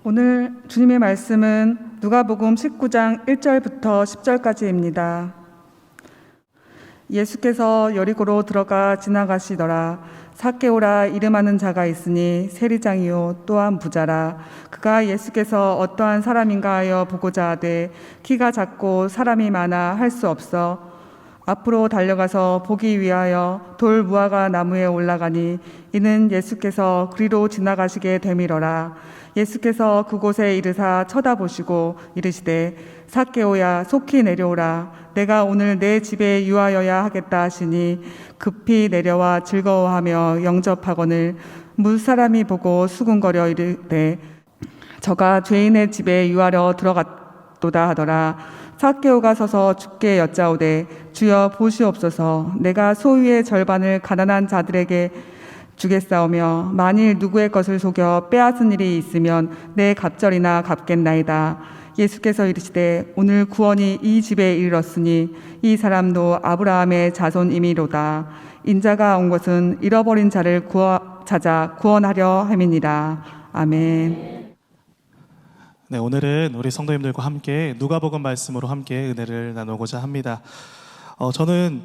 오늘 주님의 말씀은 누가복음 19장 1절부터 10절까지입니다. 예수께서 여리고로 들어가 지나가시더라. 삭개오라 이름하는 자가 있으니 세리장이요 또한 부자라. 그가 예수께서 어떠한 사람인가 하여 보고자 하되 키가 작고 사람이 많아 할 수 없어 앞으로 달려가서 보기 위하여 돌 무화과 나무에 올라가니 이는 예수께서 그리로 지나가시게 되밀어라. 예수께서 그곳에 이르사 쳐다보시고 이르시되 삭개오야 속히 내려오라. 내가 오늘 내 집에 유하여야 하겠다 하시니 급히 내려와 즐거워하며 영접하거늘 무사람이 보고 수군거려 이르되 저가 죄인의 집에 유하려 들어갔도다 하더라. 삭개오가 서서 주께 여짜오되 주여 보시옵소서. 내가 소유의 절반을 가난한 자들에게 주겠사오며 만일 누구의 것을 속여 빼앗은 일이 있으면 내 갑절이나 갚겠나이다. 예수께서 이르시되 오늘 구원이 이 집에 이르렀으니 이 사람도 아브라함의 자손이미로다. 인자가 온 것은 잃어버린 자를 찾아 구원하려 함이니라. 아멘. 네, 오늘은 우리 성도님들과 함께 누가복음 말씀으로 함께 은혜를 나누고자 합니다. 저는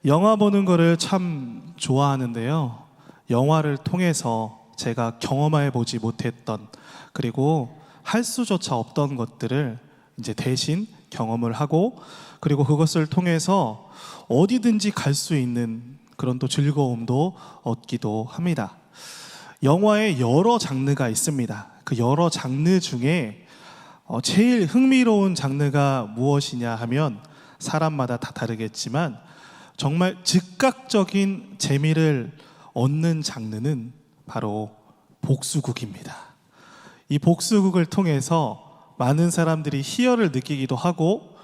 영화 보는 거를 참 좋아하는데요. 영화를 통해서 제가 경험해 보지 못했던 그리고 할 수조차 없던 것들을 이제 대신 경험을 하고 그리고 그것을 통해서 어디든지 갈 수 있는 그런 또 즐거움도 얻기도 합니다. 영화에 여러 장르가 있습니다. 그 여러 장르 중에 제일 흥미로운 장르가 무엇이냐 하면 사람마다 다 다르겠지만 정말 즉각적인 재미를 얻는 장르는 바로 복수극입니다. 이 복수극을 통해서 많은 사람들이 희열을 느끼기도 하고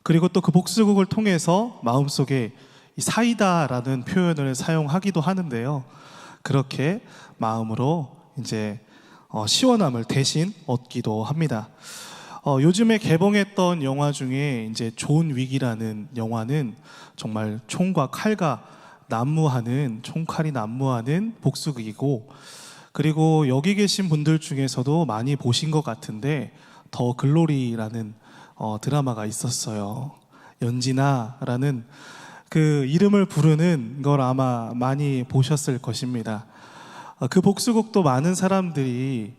그리고 또 그 복수극을 통해서 마음속에 이 사이다라는 표현을 사용하기도 하는데요. 그렇게 마음으로 이제 시원함을 대신 얻기도 합니다. 요즘에 개봉했던 영화 중에 이제 존 윅이라는 영화는 정말 총과 칼과 총칼이 난무하는 복수극이고 그리고 여기 계신 분들 중에서도 많이 보신 것 같은데 더 글로리라는 드라마가 있었어요. 연지나라는 그 이름을 부르는 걸 아마 많이 보셨을 것입니다. 그 복수극도 많은 사람들이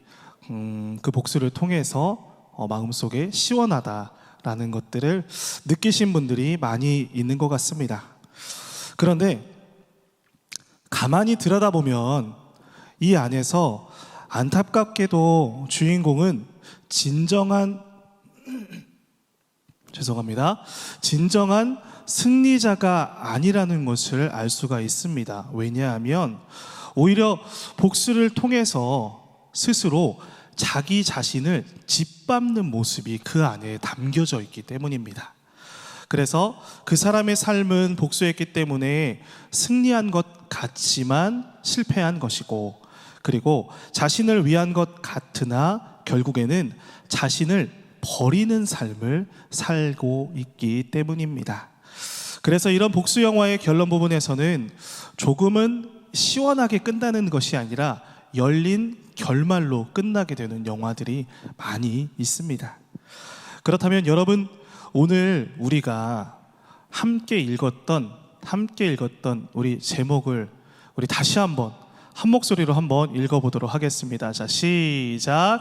그 복수를 통해서 마음속에 시원하다라는 것들을 느끼신 분들이 많이 있는 것 같습니다. 그런데 가만히 들여다보면 이 안에서 안타깝게도 주인공은 진정한 승리자가 아니라는 것을 알 수가 있습니다. 왜냐하면 오히려 복수를 통해서 스스로 자기 자신을 짓밟는 모습이 그 안에 담겨져 있기 때문입니다. 그래서 그 사람의 삶은 복수했기 때문에 승리한 것 같지만 실패한 것이고 그리고 자신을 위한 것 같으나 결국에는 자신을 버리는 삶을 살고 있기 때문입니다. 그래서 이런 복수 영화의 결론 부분에서는 조금은 시원하게 끝나는 것이 아니라 열린 결말로 끝나게 되는 영화들이 많이 있습니다. 그렇다면 여러분, 오늘 우리가 함께 읽었던 우리 제목을 우리 다시 한번 한 목소리로 한번 읽어보도록 하겠습니다. 자, 시작.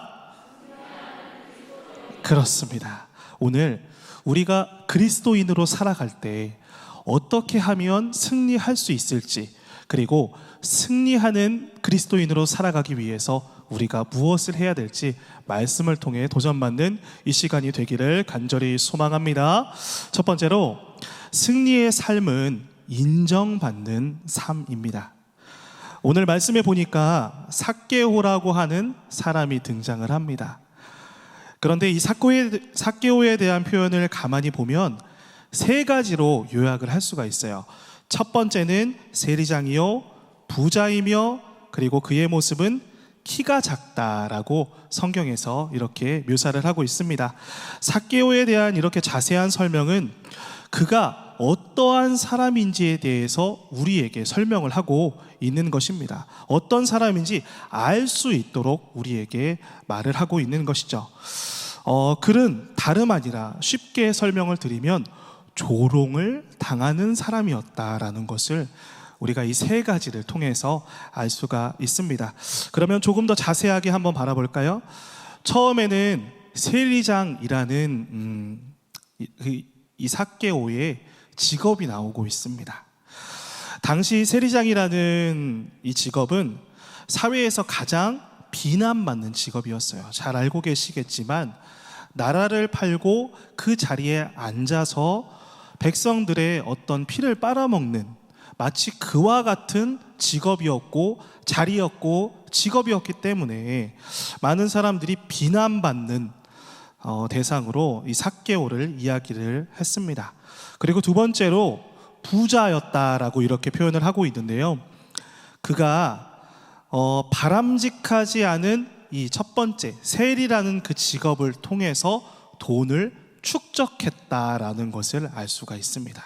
그렇습니다. 오늘 우리가 그리스도인으로 살아갈 때 어떻게 하면 승리할 수 있을지 그리고 승리하는 그리스도인으로 살아가기 위해서 우리가 무엇을 해야 될지 말씀을 통해 도전받는 이 시간이 되기를 간절히 소망합니다. 첫 번째로 승리의 삶은 인정받는 삶입니다. 오늘 말씀에 보니까 삭개오라고 하는 사람이 등장을 합니다. 그런데 이 삭개오에 대한 표현을 가만히 보면 세 가지로 요약을 할 수가 있어요. 첫 번째는 세리장이요 부자이며 그리고 그의 모습은 키가 작다라고 성경에서 이렇게 묘사를 하고 있습니다. 삭개오에 대한 이렇게 자세한 설명은 그가 어떠한 사람인지에 대해서 우리에게 설명을 하고 있는 것입니다. 어떤 사람인지 알 수 있도록 우리에게 말을 하고 있는 것이죠. 글은 다름 아니라 쉽게 설명을 드리면 조롱을 당하는 사람이었다라는 것을 우리가 이 세 가지를 통해서 알 수가 있습니다. 그러면 조금 더 자세하게 한번 바라볼까요? 처음에는 세리장이라는 이 삭개오의 직업이 나오고 있습니다. 당시 세리장이라는 이 직업은 사회에서 가장 비난받는 직업이었어요. 잘 알고 계시겠지만 나라를 팔고 그 자리에 앉아서 백성들의 어떤 피를 빨아먹는 마치 그와 같은 직업이었고 자리였고 직업이었기 때문에 많은 사람들이 비난받는 대상으로 이 삭개오를 이야기를 했습니다. 그리고 두 번째로 부자였다라고 이렇게 표현을 하고 있는데요. 그가 바람직하지 않은 이 첫 번째 세리라는 그 직업을 통해서 돈을 축적했다라는 것을 알 수가 있습니다.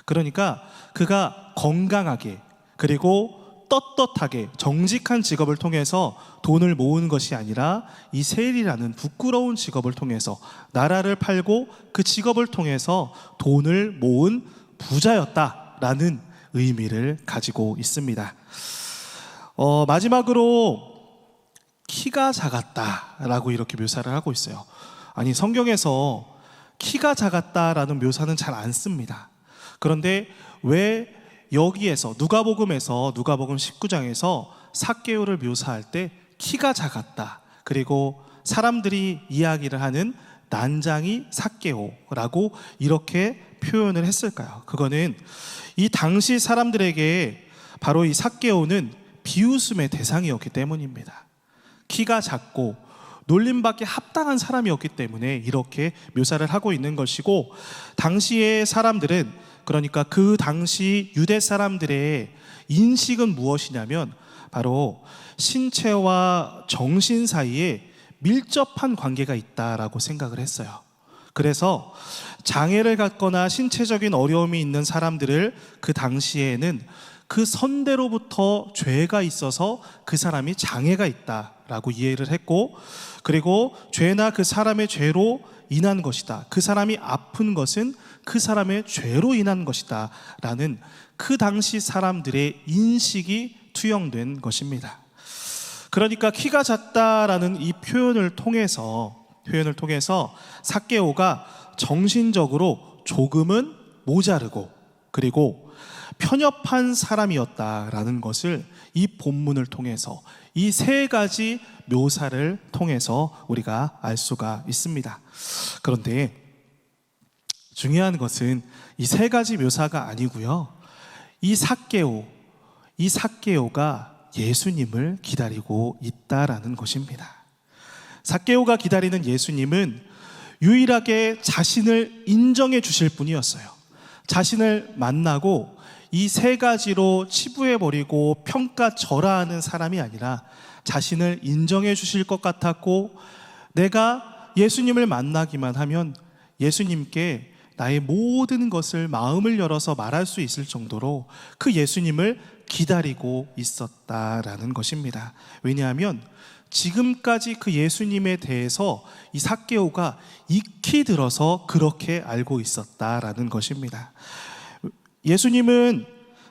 그러니까 그가 건강하게 그리고 떳떳하게 정직한 직업을 통해서 돈을 모은 것이 아니라 이 세리라는 부끄러운 직업을 통해서 나라를 팔고 그 직업을 통해서 돈을 모은 부자였다라는 의미를 가지고 있습니다. 마지막으로 키가 작았다라고 이렇게 묘사를 하고 있어요. 아니, 성경에서 키가 작았다라는 묘사는 잘 안 씁니다. 그런데 왜 여기에서 누가복음 19장에서 삭개오를 묘사할 때 키가 작았다, 그리고 사람들이 이야기를 하는 난장이 삭개오라고 이렇게 표현을 했을까요? 그거는 이 당시 사람들에게 바로 이 삭개오는 비웃음의 대상이었기 때문입니다. 키가 작고 놀림받기 합당한 사람이었기 때문에 이렇게 묘사를 하고 있는 것이고, 당시의 사람들은, 그러니까 그 당시 유대 사람들의 인식은 무엇이냐면 바로 신체와 정신 사이에 밀접한 관계가 있다라고 생각을 했어요. 그래서 장애를 갖거나 신체적인 어려움이 있는 사람들을 그 당시에는 그 선대로부터 죄가 있어서 그 사람이 장애가 있다라고 이해를 했고, 그리고 죄나 그 사람의 죄로 인한 것이다, 그 사람이 아픈 것은 그 사람의 죄로 인한 것이다 라는 그 당시 사람들의 인식이 투영된 것입니다. 그러니까 키가 작다라는 이 표현을 통해서 삭개오가 정신적으로 조금은 모자르고 그리고 편협한 사람이었다라는 것을 이 본문을 통해서, 이 세 가지 묘사를 통해서 우리가 알 수가 있습니다. 그런데 중요한 것은 이 세 가지 묘사가 아니고요, 이 삭개오가 예수님을 기다리고 있다라는 것입니다. 삭개오가 기다리는 예수님은 유일하게 자신을 인정해 주실 분이었어요. 자신을 만나고 이 세 가지로 치부해버리고 평가절하하는 사람이 아니라 자신을 인정해 주실 것 같았고, 내가 예수님을 만나기만 하면 예수님께 나의 모든 것을 마음을 열어서 말할 수 있을 정도로 그 예수님을 기다리고 있었다라는 것입니다. 왜냐하면 지금까지 그 예수님에 대해서 이 삭개오가 익히 들어서 그렇게 알고 있었다라는 것입니다. 예수님은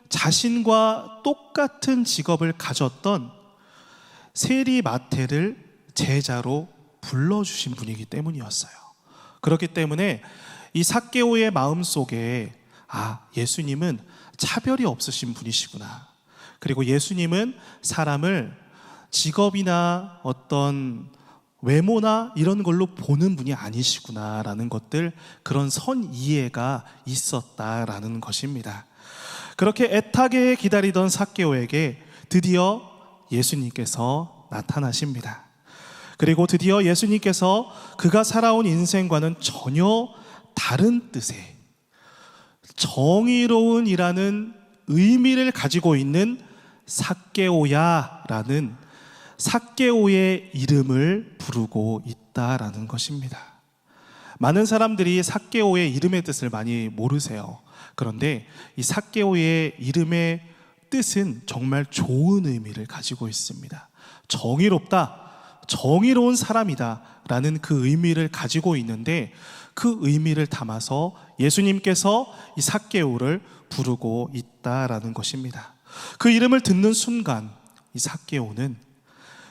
자신과 똑같은 직업을 가졌던 세리 마태를 제자로 불러주신 분이기 때문이었어요. 그렇기 때문에 이 삭개오의 마음속에 예수님은 차별이 없으신 분이시구나, 그리고 예수님은 사람을 직업이나 어떤 외모나 이런 걸로 보는 분이 아니시구나 라는 것들, 그런 선 이해가 있었다라는 것입니다. 그렇게 애타게 기다리던 삭개오에게 드디어 예수님께서 나타나십니다. 그리고 드디어 예수님께서 그가 살아온 인생과는 전혀 다른 뜻의 정의로운이라는 의미를 가지고 있는 삭개오야라는 삭개오의 이름을 부르고 있다라는 것입니다. 많은 사람들이 삭개오의 이름의 뜻을 많이 모르세요. 그런데 이 삭개오의 이름의 뜻은 정말 좋은 의미를 가지고 있습니다. 정의롭다, 정의로운 사람이다 라는 그 의미를 가지고 있는데, 그 의미를 담아서 예수님께서 이 삭개오를 부르고 있다라는 것입니다. 그 이름을 듣는 순간 이 삭개오는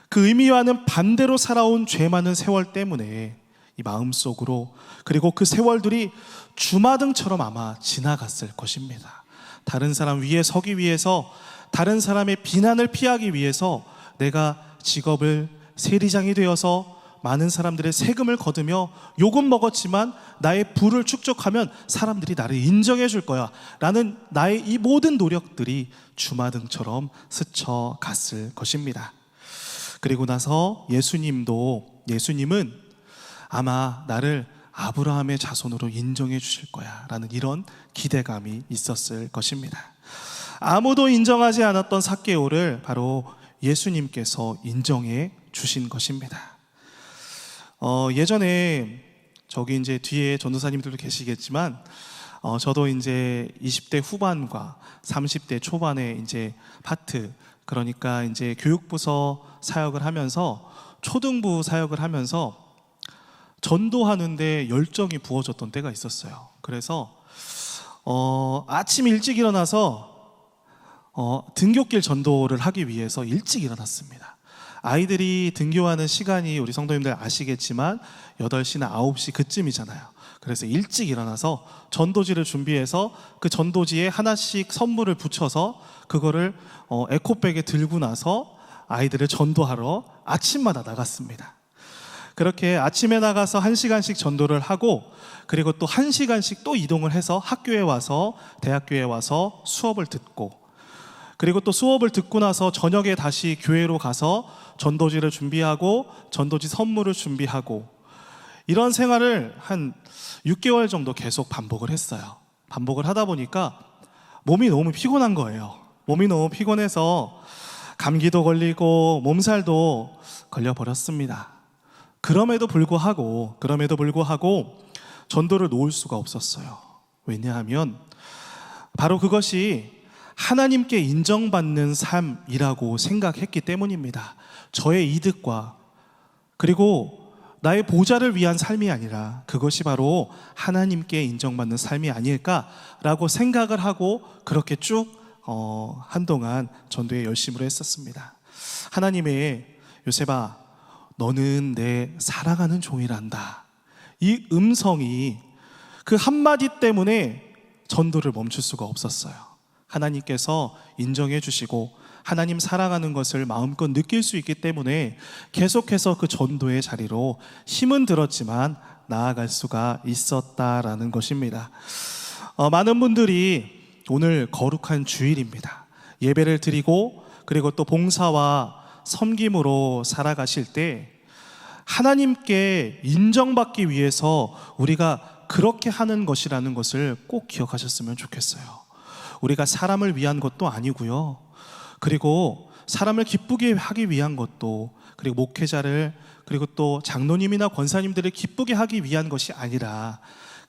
그 의미와는 반대로 살아온 죄 많은 세월 때문에 이 마음속으로, 그리고 그 세월들이 주마등처럼 아마 지나갔을 것입니다. 다른 사람 위에 서기 위해서, 다른 사람의 비난을 피하기 위해서 내가 직업을 세리장이 되어서 많은 사람들의 세금을 거두며 욕은 먹었지만 나의 부를 축적하면 사람들이 나를 인정해 줄 거야 라는 나의 이 모든 노력들이 주마등처럼 스쳐갔을 것입니다. 그리고 나서 예수님은 아마 나를 아브라함의 자손으로 인정해 주실 거야 라는 이런 기대감이 있었을 것입니다. 아무도 인정하지 않았던 삭개오를 바로 예수님께서 인정해 주신 것입니다. 예전에 저기 이제 뒤에 전도사님들도 계시겠지만, 저도 이제 20대 후반과 30대 초반에 이제 파트, 그러니까 이제 교육부서 사역을 하면서, 초등부 사역을 하면서 전도하는데 열정이 부어졌던 때가 있었어요. 그래서 아침 일찍 일어나서 등굣길 전도를 하기 위해서 일찍 일어났습니다. 아이들이 등교하는 시간이 우리 성도님들 아시겠지만 8시나 9시 그쯤이잖아요. 그래서 일찍 일어나서 전도지를 준비해서 그 전도지에 하나씩 선물을 붙여서 그거를 에코백에 들고 나서 아이들을 전도하러 아침마다 나갔습니다. 그렇게 아침에 나가서 1시간씩 전도를 하고, 그리고 또 1시간씩 또 이동을 해서 학교에 와서, 대학교에 와서 수업을 듣고, 그리고 또 수업을 듣고 나서 저녁에 다시 교회로 가서 전도지를 준비하고 전도지 선물을 준비하고, 이런 생활을 한 6개월 정도 계속 반복을 했어요. 반복을 하다 보니까 몸이 너무 피곤한 거예요. 몸이 너무 피곤해서 감기도 걸리고 몸살도 걸려버렸습니다. 그럼에도 불구하고 전도를 놓을 수가 없었어요. 왜냐하면 바로 그것이 하나님께 인정받는 삶이라고 생각했기 때문입니다. 저의 이득과 그리고 나의 보좌를 위한 삶이 아니라 그것이 바로 하나님께 인정받는 삶이 아닐까라고 생각을 하고, 그렇게 쭉 한동안 전도에 열심으로 했었습니다. 하나님의 요셉아, 너는 내 사랑하는 종이란다, 이 음성이 그 한마디 때문에 전도를 멈출 수가 없었어요. 하나님께서 인정해 주시고 하나님 사랑하는 것을 마음껏 느낄 수 있기 때문에 계속해서 그 전도의 자리로 힘은 들었지만 나아갈 수가 있었다라는 것입니다. 많은 분들이 오늘 거룩한 주일입니다. 예배를 드리고 그리고 또 봉사와 섬김으로 살아가실 때 하나님께 인정받기 위해서 우리가 그렇게 하는 것이라는 것을 꼭 기억하셨으면 좋겠어요. 우리가 사람을 위한 것도 아니고요, 그리고 사람을 기쁘게 하기 위한 것도, 그리고 목회자를, 그리고 또 장로님이나 권사님들을 기쁘게 하기 위한 것이 아니라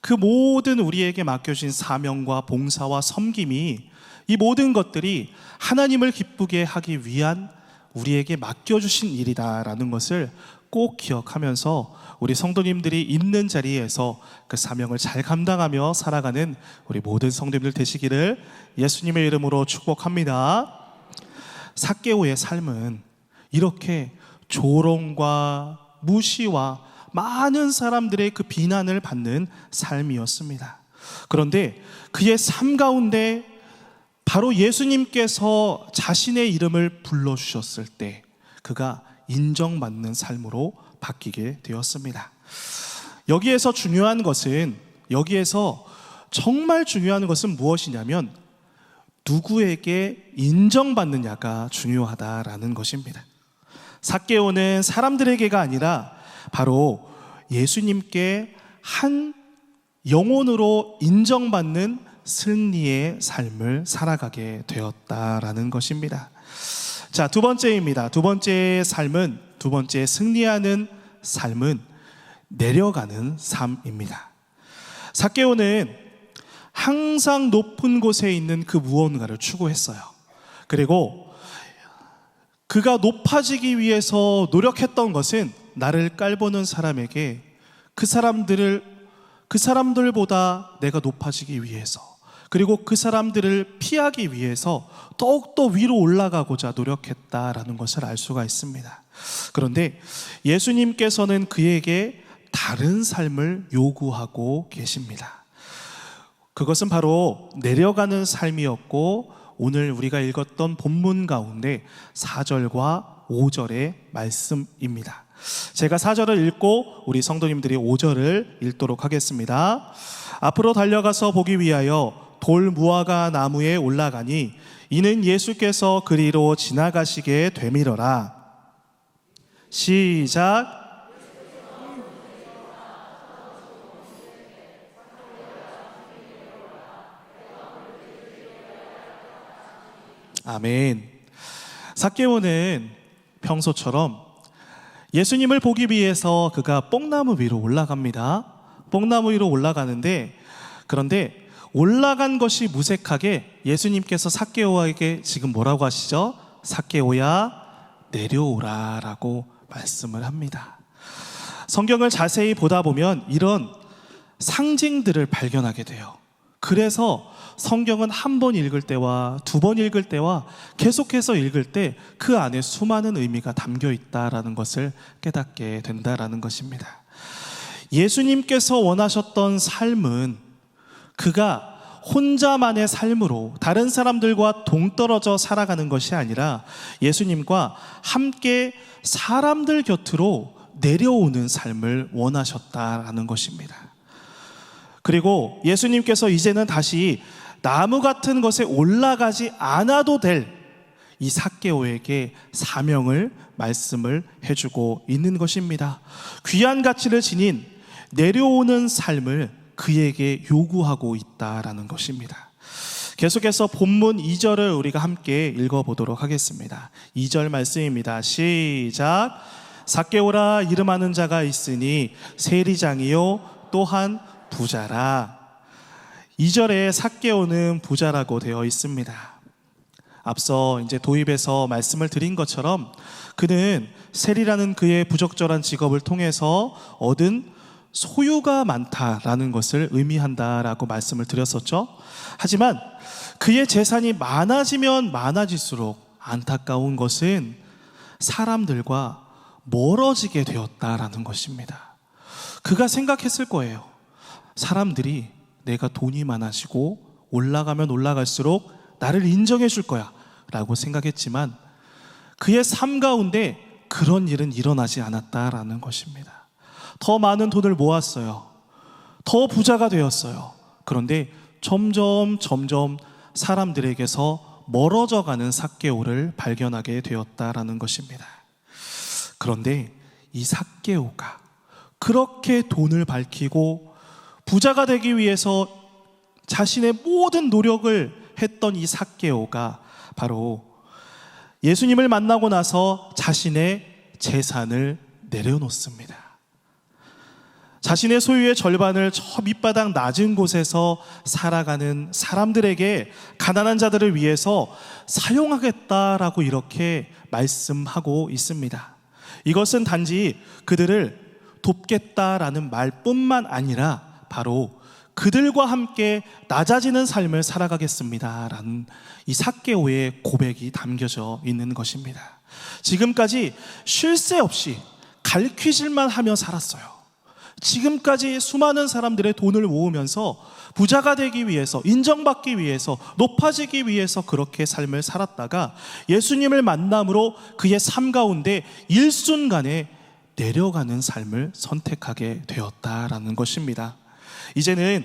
그 모든 우리에게 맡겨진 사명과 봉사와 섬김이, 이 모든 것들이 하나님을 기쁘게 하기 위한 우리에게 맡겨주신 일이다라는 것을 꼭 기억하면서 우리 성도님들이 있는 자리에서 그 사명을 잘 감당하며 살아가는 우리 모든 성도님들 되시기를 예수님의 이름으로 축복합니다. 삭개오의 삶은 이렇게 조롱과 무시와 많은 사람들의 그 비난을 받는 삶이었습니다. 그런데 그의 삶 가운데 바로 예수님께서 자신의 이름을 불러주셨을 때 그가 인정받는 삶으로 바뀌게 되었습니다. 여기에서 정말 중요한 것은 무엇이냐면 누구에게 인정받느냐가 중요하다라는 것입니다. 삭개오는 사람들에게가 아니라 바로 예수님께 한 영혼으로 인정받는 승리의 삶을 살아가게 되었다라는 것입니다. 자, 두 번째입니다. 두 번째 승리하는 삶은 내려가는 삶입니다. 삭개오는 항상 높은 곳에 있는 그 무언가를 추구했어요. 그리고 그가 높아지기 위해서 노력했던 것은 나를 깔보는 사람에게 그 사람들보다 내가 높아지기 위해서, 그리고 그 사람들을 피하기 위해서 더욱더 위로 올라가고자 노력했다라는 것을 알 수가 있습니다. 그런데 예수님께서는 그에게 다른 삶을 요구하고 계십니다. 그것은 바로 내려가는 삶이었고, 오늘 우리가 읽었던 본문 가운데 4절과 5절의 말씀입니다. 제가 4절을 읽고 우리 성도님들이 5절을 읽도록 하겠습니다. 앞으로 달려가서 보기 위하여 돌 무화과 나무에 올라가니 이는 예수께서 그리로 지나가시게 되밀어라. 시작. 아멘. 삭개오는 평소처럼 예수님을 보기 위해서 그가 뽕나무 위로 올라갑니다. 뽕나무 위로 올라가는데, 그런데 올라간 것이 무색하게 예수님께서 삭개오에게 지금 뭐라고 하시죠? 삭개오야 내려오라 라고 말씀을 합니다. 성경을 자세히 보다 보면 이런 상징들을 발견하게 돼요. 그래서 성경은 한 번 읽을 때와 두 번 읽을 때와 계속해서 읽을 때 그 안에 수많은 의미가 담겨 있다라는 것을 깨닫게 된다라는 것입니다. 예수님께서 원하셨던 삶은 그가 혼자만의 삶으로 다른 사람들과 동떨어져 살아가는 것이 아니라 예수님과 함께 사람들 곁으로 내려오는 삶을 원하셨다라는 것입니다. 그리고 예수님께서 이제는 다시 나무 같은 것에 올라가지 않아도 될 이 삭개오에게 사명을 말씀을 해주고 있는 것입니다. 귀한 가치를 지닌 내려오는 삶을 그에게 요구하고 있다라는 것입니다. 계속해서 본문 2절을 우리가 함께 읽어보도록 하겠습니다. 2절 말씀입니다. 시작. 삭개오라 이름하는 자가 있으니 세리장이요 또한 부자라. 2절에 삭개오는 부자라고 되어 있습니다. 앞서 이제 도입에서 말씀을 드린 것처럼 그는 세리라는 그의 부적절한 직업을 통해서 얻은 소유가 많다라는 것을 의미한다라고 말씀을 드렸었죠. 하지만 그의 재산이 많아지면 많아질수록 안타까운 것은 사람들과 멀어지게 되었다라는 것입니다. 그가 생각했을 거예요. 사람들이 내가 돈이 많아지고 올라가면 올라갈수록 나를 인정해 줄 거야 라고 생각했지만 그의 삶 가운데 그런 일은 일어나지 않았다라는 것입니다. 더 많은 돈을 모았어요. 더 부자가 되었어요. 그런데 점점 사람들에게서 멀어져가는 삭개오를 발견하게 되었다라는 것입니다. 그런데 이 삭개오가 그렇게 돈을 밝히고 부자가 되기 위해서 자신의 모든 노력을 했던 이 삭개오가 바로 예수님을 만나고 나서 자신의 재산을 내려놓습니다. 자신의 소유의 절반을 저 밑바닥 낮은 곳에서 살아가는 사람들에게, 가난한 자들을 위해서 사용하겠다라고 이렇게 말씀하고 있습니다. 이것은 단지 그들을 돕겠다라는 말뿐만 아니라 바로 그들과 함께 낮아지는 삶을 살아가겠습니다라는 이 삭개오의 고백이 담겨져 있는 것입니다. 지금까지 쉴 새 없이 갈퀴질만 하며 살았어요. 지금까지 수많은 사람들의 돈을 모으면서 부자가 되기 위해서, 인정받기 위해서, 높아지기 위해서 그렇게 삶을 살았다가 예수님을 만남으로 그의 삶 가운데 일순간에 내려가는 삶을 선택하게 되었다라는 것입니다. 이제는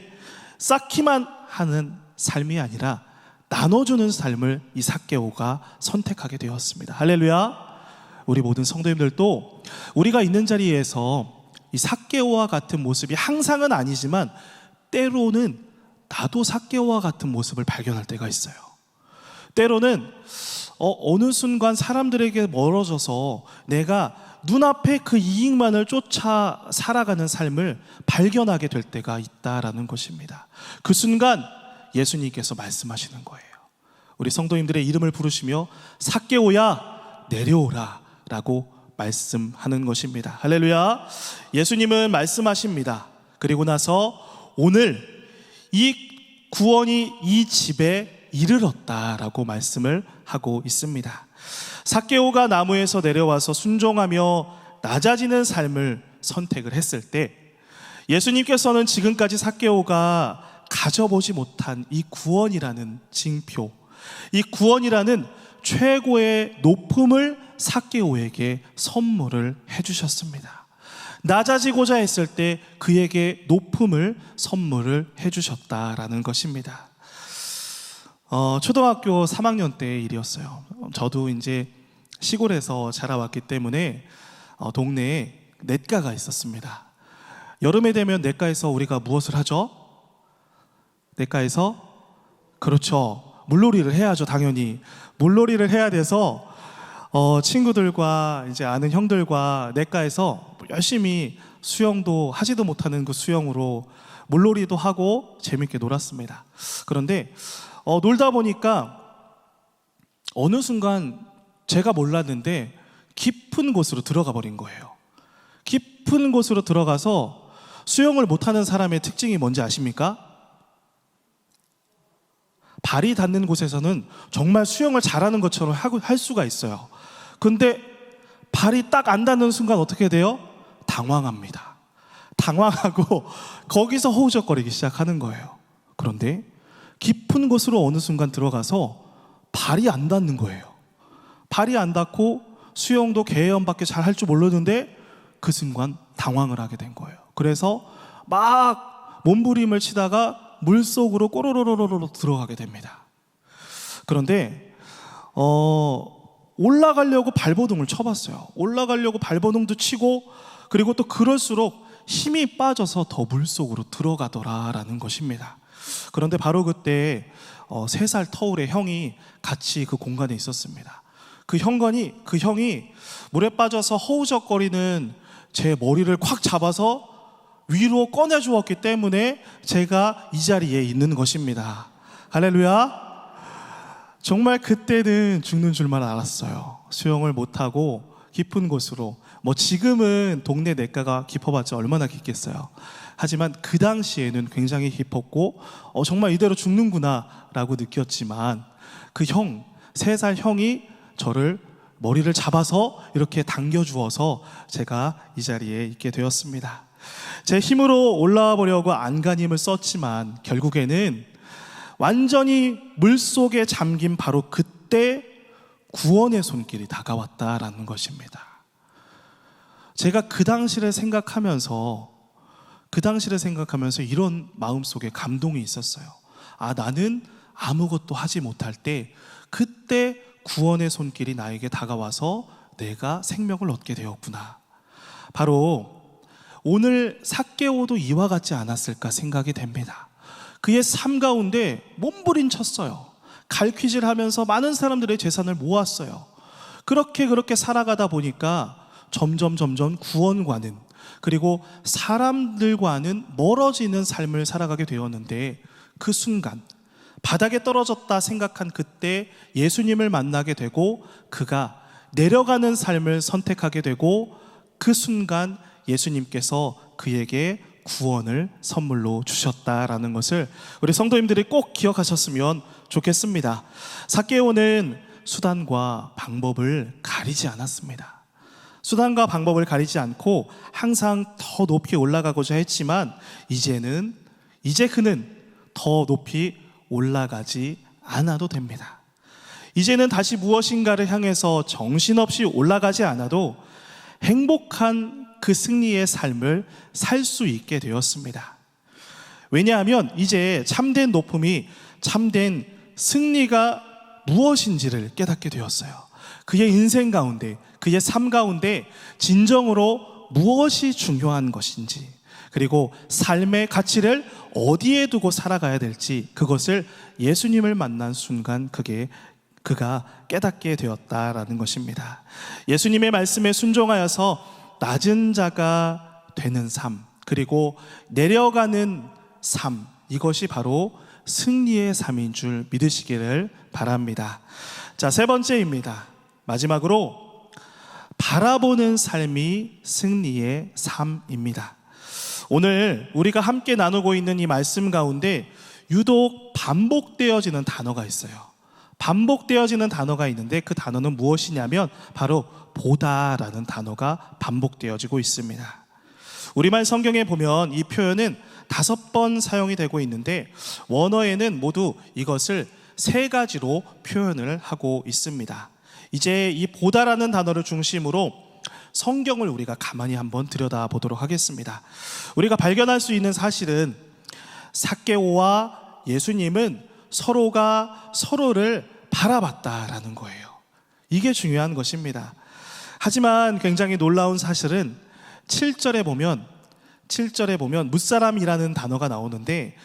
쌓기만 하는 삶이 아니라 나눠주는 삶을 이 삭개오가 선택하게 되었습니다. 할렐루야. 우리 모든 성도님들도 우리가 있는 자리에서 이 삭개오와 같은 모습이 항상은 아니지만 때로는 나도 삭개오와 같은 모습을 발견할 때가 있어요. 때로는 어느 순간 사람들에게 멀어져서 내가 눈앞에 그 이익만을 쫓아 살아가는 삶을 발견하게 될 때가 있다라는 것입니다. 그 순간 예수님께서 말씀하시는 거예요. 우리 성도님들의 이름을 부르시며 삭개오야 내려오라 라고 말씀하는 것입니다. 할렐루야. 예수님은 말씀하십니다. 그리고 나서 오늘 이 구원이 이 집에 이르렀다라고 말씀을 하고 있습니다. 삭개오가 나무에서 내려와서 순종하며 낮아지는 삶을 선택을 했을 때 예수님께서는 지금까지 삭개오가 가져보지 못한 이 구원이라는 징표, 이 구원이라는 최고의 높음을 삭개오에게 선물을 해주셨습니다. 낮아지고자 했을 때 그에게 높음을 선물을 해주셨다라는 것입니다. 초등학교 3학년 때의 일이었어요. 저도 이제 시골에서 자라왔기 때문에 동네에 냇가가 있었습니다. 여름에 되면 냇가에서 우리가 무엇을 하죠? 냇가에서 그렇죠. 물놀이를 해야죠. 당연히 물놀이를 해야 돼서 친구들과 이제 아는 형들과 냇가에서 열심히 수영도 하지도 못하는 그 수영으로 물놀이도 하고 재밌게 놀았습니다. 그런데 놀다 보니까 어느 순간 제가 몰랐는데 깊은 곳으로 들어가 버린 거예요. 깊은 곳으로 들어가서 수영을 못하는 사람의 특징이 뭔지 아십니까? 발이 닿는 곳에서는 정말 수영을 잘하는 것처럼 할 수가 있어요. 근데 발이 딱 안 닿는 순간 어떻게 돼요? 당황합니다. 당황하고 거기서 허우적거리기 시작하는 거예요. 그런데 깊은 곳으로 어느 순간 들어가서 발이 안 닿는 거예요. 발이 안 닿고 수영도 개연밖에 잘 할 줄 몰랐는데 그 순간 당황을 하게 된 거예요. 그래서 막 몸부림을 치다가 물속으로 꼬로로로로 들어가게 됩니다. 그런데 올라가려고 발버둥을 쳐봤어요. 올라가려고 발버둥도 치고 그리고 또 그럴수록 힘이 빠져서 더 물속으로 들어가더라라는 것입니다. 그런데 바로 그때 3살 터울의 형이 같이 그 공간에 있었습니다. 그 형이 물에 빠져서 허우적거리는 제 머리를 콱 잡아서 위로 꺼내 주었기 때문에 제가 이 자리에 있는 것입니다. 할렐루야. 정말 그때는 죽는 줄만 알았어요. 수영을 못하고 깊은 곳으로, 지금은 동네 냇가가 깊어봤자 얼마나 깊겠어요. 하지만 그 당시에는 굉장히 깊었고 정말 이대로 죽는구나 라고 느꼈지만 그 3살 형이 저를 머리를 잡아서 이렇게 당겨주어서 제가 이 자리에 있게 되었습니다. 제 힘으로 올라와 보려고 안간힘을 썼지만 결국에는 완전히 물속에 잠긴 바로 그때 구원의 손길이 다가왔다라는 것입니다. 제가 그 당시를 생각하면서 이런 마음속에 감동이 있었어요. 나는 아무것도 하지 못할 때 그때 구원의 손길이 나에게 다가와서 내가 생명을 얻게 되었구나. 바로 오늘 삭개오도 이와 같지 않았을까 생각이 됩니다. 그의 삶 가운데 몸부림쳤어요. 갈퀴질하면서 많은 사람들의 재산을 모았어요. 그렇게 살아가다 보니까 점점 구원과는, 그리고 사람들과는 멀어지는 삶을 살아가게 되었는데 그 순간 바닥에 떨어졌다 생각한 그때 예수님을 만나게 되고 그가 내려가는 삶을 선택하게 되고 그 순간 예수님께서 그에게 구원을 선물로 주셨다라는 것을 우리 성도님들이 꼭 기억하셨으면 좋겠습니다. 삭개오는 수단과 방법을 가리지 않았습니다. 수단과 방법을 가리지 않고 항상 더 높이 올라가고자 했지만 이제 그는 더 높이 올라가지 않아도 됩니다. 이제는 다시 무엇인가를 향해서 정신없이 올라가지 않아도 행복한 그 승리의 삶을 살 수 있게 되었습니다. 왜냐하면 이제 참된 높음이, 참된 승리가 무엇인지를 깨닫게 되었어요. 그의 인생 가운데, 그의 삶 가운데 진정으로 무엇이 중요한 것인지, 그리고 삶의 가치를 어디에 두고 살아가야 될지, 그것을 예수님을 만난 순간 그게 그가 깨닫게 되었다라는 것입니다. 예수님의 말씀에 순종하여서 낮은 자가 되는 삶, 그리고 내려가는 삶, 이것이 바로 승리의 삶인 줄 믿으시기를 바랍니다. 자, 세 번째입니다. 마지막으로 바라보는 삶이 승리의 삶입니다. 오늘 우리가 함께 나누고 있는 이 말씀 가운데 유독 반복되어지는 단어가 있어요. 반복되어지는 단어가 있는데 그 단어는 무엇이냐면 바로 보다라는 단어가 반복되어지고 있습니다. 우리말 성경에 보면 이 표현은 5번 사용이 되고 있는데 원어에는 모두 이것을 3가지로 표현을 하고 있습니다. 이제 이 보다라는 단어를 중심으로 성경을 우리가 가만히 한번 들여다보도록 하겠습니다. 우리가 발견할 수 있는 사실은 삭개오와 예수님은 서로가 서로를 바라봤다라는 거예요. 이게 중요한 것입니다. 하지만 굉장히 놀라운 사실은 7절에 보면 무사람이라는 단어가 나오는데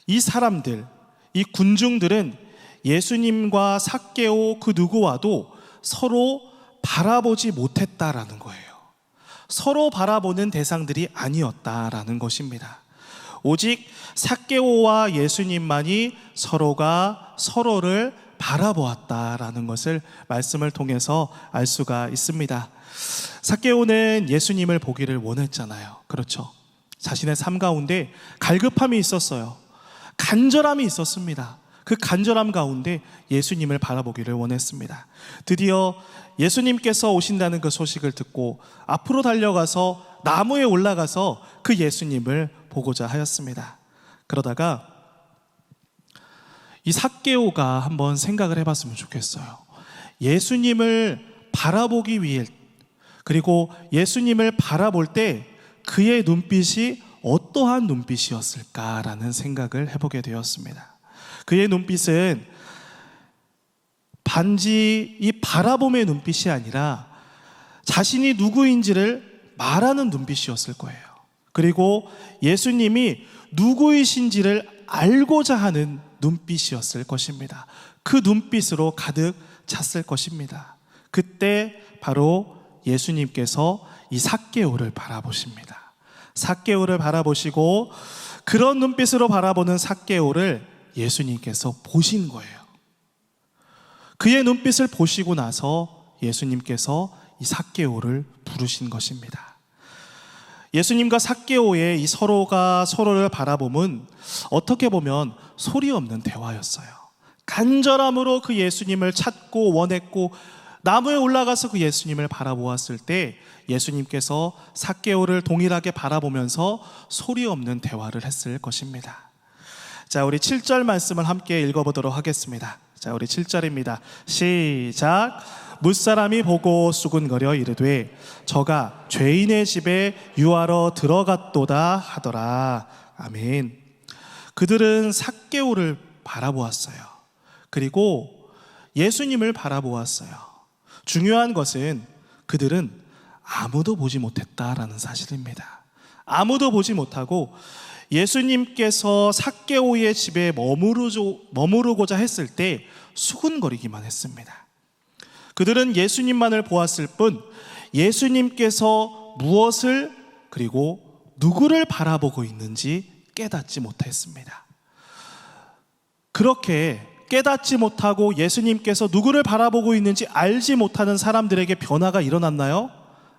이 사람들, 이 군중들은 예수님과 삭개오 그 누구와도 서로 바라보지 못했다라는 거예요. 서로 바라보는 대상들이 아니었다라는 것입니다. 오직 삭개오와 예수님만이 서로가 서로를 바라보았다라는 것을 말씀을 통해서 알 수가 있습니다. 삭개오는 예수님을 보기를 원했잖아요. 그렇죠? 자신의 삶 가운데 갈급함이 있었어요. 간절함이 있었습니다. 그 간절함 가운데 예수님을 바라보기를 원했습니다. 드디어 예수님께서 오신다는 그 소식을 듣고 앞으로 달려가서 나무에 올라가서 그 예수님을 보고자 하였습니다. 그러다가 이 삭개오가 한번 생각을 해봤으면 좋겠어요. 예수님을 바라보기 위해, 그리고 예수님을 바라볼 때 그의 눈빛이 어떠한 눈빛이었을까라는 생각을 해보게 되었습니다. 그의 눈빛은 단지 이 바라봄의 눈빛이 아니라 자신이 누구인지를 말하는 눈빛이었을 거예요. 그리고 예수님이 누구이신지를 알고자 하는 눈빛이었을 것입니다. 그 눈빛으로 가득 찼을 것입니다. 그때 바로 예수님께서 이 삭개오를 바라보십니다. 삭개오를 바라보시고 그런 눈빛으로 바라보는 삭개오를 예수님께서 보신 거예요. 그의 눈빛을 보시고 나서 예수님께서 이 삭개오를 부르신 것입니다. 예수님과 삭개오의 이 서로가 서로를 바라봄은 어떻게 보면 소리 없는 대화였어요. 간절함으로 그 예수님을 찾고 원했고 나무에 올라가서 그 예수님을 바라보았을 때 예수님께서 삭개오를 동일하게 바라보면서 소리 없는 대화를 했을 것입니다. 자, 우리 7절 말씀을 함께 읽어보도록 하겠습니다. 자, 우리 7절입니다. 시작. 무사람이 보고 수군거려 이르되 저가 죄인의 집에 유하러 들어갔도다 하더라. 아멘. 그들은 삭개오를 바라보았어요. 그리고 예수님을 바라보았어요. 중요한 것은 그들은 아무도 보지 못했다라는 사실입니다. 아무도 보지 못하고 예수님께서 삭개오의 집에 머무르고자 했을 때 수군거리기만 했습니다. 그들은 예수님만을 보았을 뿐 예수님께서 무엇을 그리고 누구를 바라보고 있는지 깨닫지 못했습니다. 그렇게 깨닫지 못하고 예수님께서 누구를 바라보고 있는지 알지 못하는 사람들에게 변화가 일어났나요?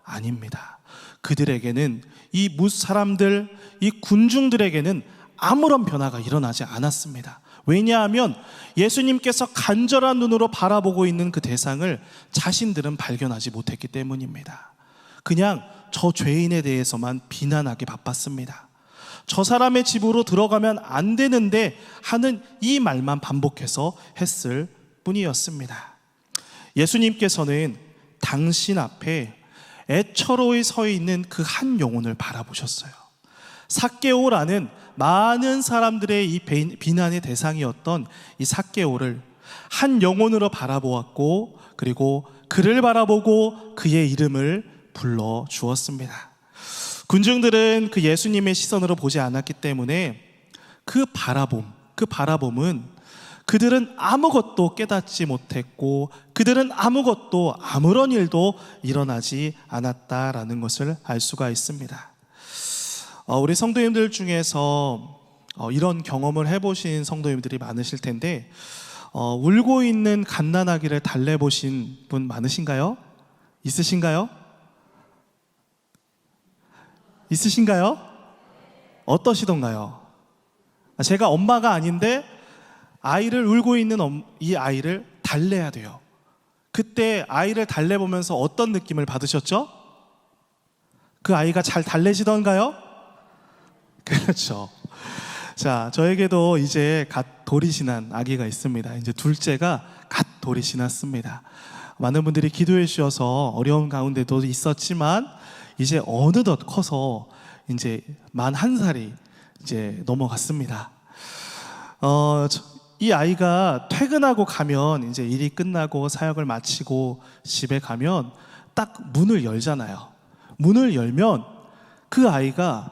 아닙니다. 그들에게는 이 무사람들, 이 군중들에게는 아무런 변화가 일어나지 않았습니다. 왜냐하면 예수님께서 간절한 눈으로 바라보고 있는 그 대상을 자신들은 발견하지 못했기 때문입니다. 그냥 저 죄인에 대해서만 비난하기 바빴습니다. 저 사람의 집으로 들어가면 안 되는데 하는 이 말만 반복해서 했을 뿐이었습니다. 예수님께서는 당신 앞에 애처로이 서 있는 그 한 영혼을 바라보셨어요. 삭개오라는 많은 사람들의 이 비난의 대상이었던 이 삭개오를 한 영혼으로 바라보았고 그리고 그를 바라보고 그의 이름을 불러 주었습니다. 군중들은 그 예수님의 시선으로 보지 않았기 때문에 그 바라봄은 그들은 아무것도 깨닫지 못했고 그들은 아무것도 아무런 일도 일어나지 않았다라는 것을 알 수가 있습니다. 우리 성도님들 중에서 이런 경험을 해보신 성도님들이 많으실 텐데 울고 있는 갓난아기를 달래보신 분 많으신가요? 있으신가요? 있으신가요? 어떠시던가요? 제가 엄마가 아닌데 아이를 울고 있는 이 아이를 달래야 돼요. 그때 아이를 달래보면서 어떤 느낌을 받으셨죠? 그 아이가 잘 달래지던가요? 그렇죠. 자, 저에게도 이제 갓 돌이 지난 아기가 있습니다. 이제 둘째가 갓 돌이 지났습니다. 많은 분들이 기도해 주셔서 어려운 가운데도 있었지만 이제 어느덧 커서 이제 만 1살이 이제 넘어갔습니다. 이 아이가 퇴근하고 가면 이제 일이 끝나고 사역을 마치고 집에 가면 딱 문을 열잖아요. 문을 열면 그 아이가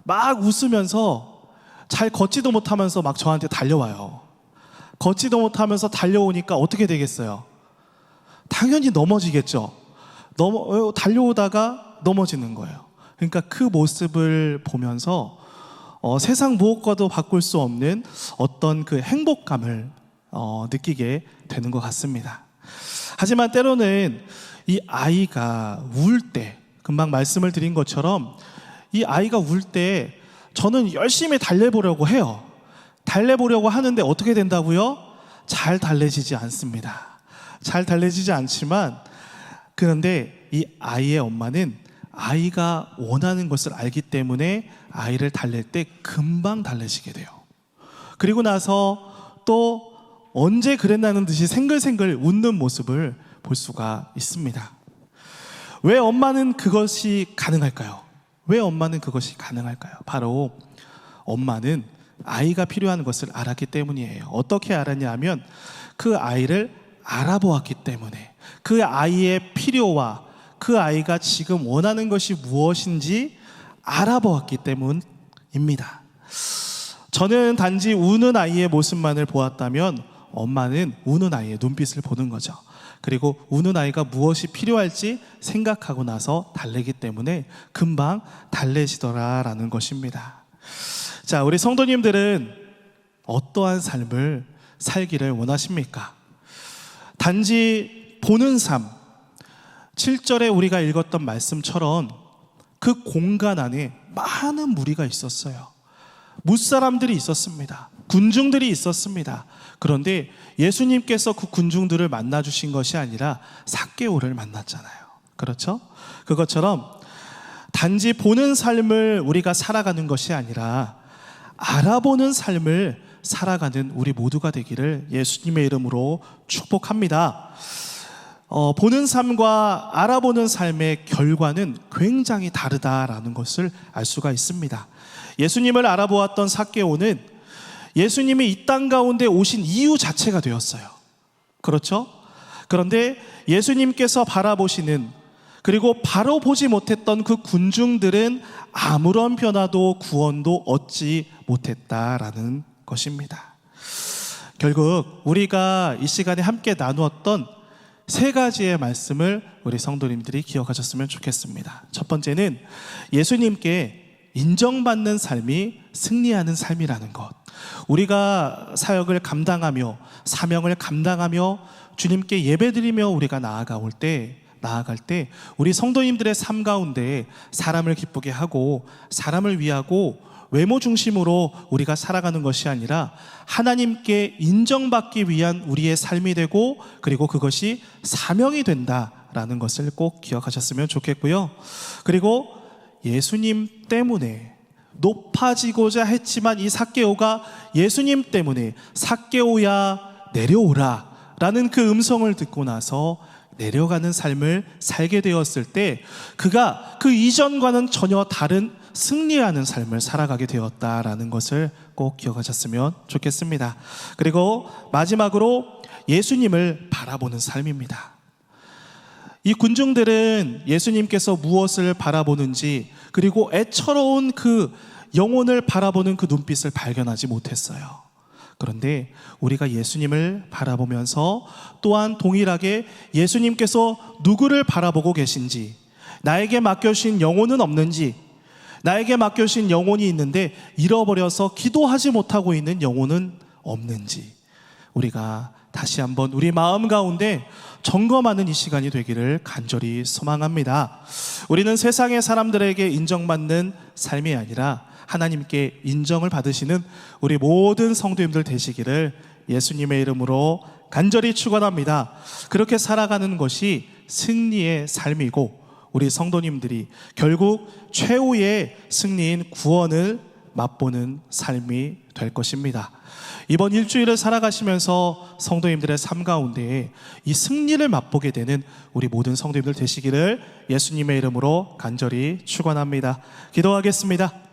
막 웃으면서 잘 걷지도 못하면서 막 저한테 달려와요. 걷지도 못하면서 달려오니까 어떻게 되겠어요? 당연히 넘어지겠죠. 달려오다가 넘어지는 거예요. 그러니까 그 모습을 보면서 세상 무엇과도 바꿀 수 없는 어떤 그 행복감을 느끼게 되는 것 같습니다. 하지만 때로는 이 아이가 울 때, 금방 말씀을 드린 것처럼 이 아이가 울 때 저는 열심히 달래보려고 해요. 달래보려고 하는데 어떻게 된다고요? 잘 달래지지 않습니다. 잘 달래지지 않지만 그런데 이 아이의 엄마는 아이가 원하는 것을 알기 때문에 아이를 달랠 때 금방 달래지게 돼요. 그리고 나서 또 언제 그랬나는 듯이 생글생글 웃는 모습을 볼 수가 있습니다. 왜 엄마는 그것이 가능할까요? 왜 엄마는 그것이 가능할까요? 바로 엄마는 아이가 필요한 것을 알았기 때문이에요. 어떻게 알았냐 하면 그 아이를 알아보았기 때문에 그 아이의 필요와 그 아이가 지금 원하는 것이 무엇인지 알아보았기 때문입니다. 저는 단지 우는 아이의 모습만을 보았다면 엄마는 우는 아이의 눈빛을 보는 거죠. 그리고 우는 아이가 무엇이 필요할지 생각하고 나서 달래기 때문에 금방 달래지더라라는 것입니다. 자, 우리 성도님들은 어떠한 삶을 살기를 원하십니까? 단지 보는 삶, 7절에 우리가 읽었던 말씀처럼 그 공간 안에 많은 무리가 있었어요. 무사람들이 있었습니다. 군중들이 있었습니다. 그런데 예수님께서 그 군중들을 만나주신 것이 아니라 삭개오를 만났잖아요. 그렇죠? 그것처럼 단지 보는 삶을 우리가 살아가는 것이 아니라 알아보는 삶을 살아가는 우리 모두가 되기를 예수님의 이름으로 축복합니다. 보는 삶과 알아보는 삶의 결과는 굉장히 다르다라는 것을 알 수가 있습니다. 예수님을 알아보았던 삭개오는 예수님이 이 땅 가운데 오신 이유 자체가 되었어요. 그렇죠? 그런데 예수님께서 바라보시는, 그리고 바로 보지 못했던 그 군중들은 아무런 변화도 구원도 얻지 못했다라는 것입니다. 결국 우리가 이 시간에 함께 나누었던 세 가지의 말씀을 우리 성도님들이 기억하셨으면 좋겠습니다. 첫 번째는 예수님께 인정받는 삶이 승리하는 삶이라는 것. 우리가 사역을 감당하며 사명을 감당하며 주님께 예배드리며 우리가 나아갈 때 우리 성도님들의 삶 가운데 사람을 기쁘게 하고 사람을 위하고 외모 중심으로 우리가 살아가는 것이 아니라 하나님께 인정받기 위한 우리의 삶이 되고, 그리고 그것이 사명이 된다라는 것을 꼭 기억하셨으면 좋겠고요. 그리고 예수님 때문에 높아지고자 했지만 이 삭개오가 예수님 때문에 삭개오야 내려오라 라는 그 음성을 듣고 나서 내려가는 삶을 살게 되었을 때 그가 그 이전과는 전혀 다른 승리하는 삶을 살아가게 되었다라는 것을 꼭 기억하셨으면 좋겠습니다. 그리고 마지막으로 예수님을 바라보는 삶입니다. 이 군중들은 예수님께서 무엇을 바라보는지, 그리고 애처로운 그 영혼을 바라보는 그 눈빛을 발견하지 못했어요. 그런데 우리가 예수님을 바라보면서 또한 동일하게 예수님께서 누구를 바라보고 계신지, 나에게 맡겨주신 영혼은 없는지, 나에게 맡겨주신 영혼이 있는데 잃어버려서 기도하지 못하고 있는 영혼은 없는지, 우리가 다시 한번 우리 마음 가운데 점검하는 이 시간이 되기를 간절히 소망합니다. 우리는 세상의 사람들에게 인정받는 삶이 아니라 하나님께 인정을 받으시는 우리 모든 성도님들 되시기를 예수님의 이름으로 간절히 축원합니다. 그렇게 살아가는 것이 승리의 삶이고, 우리 성도님들이 결국 최후의 승리인 구원을 맛보는 삶이 될 것입니다. 이번 일주일을 살아가시면서 성도님들의 삶 가운데 이 승리를 맛보게 되는 우리 모든 성도님들 되시기를 예수님의 이름으로 간절히 축원합니다. 기도하겠습니다.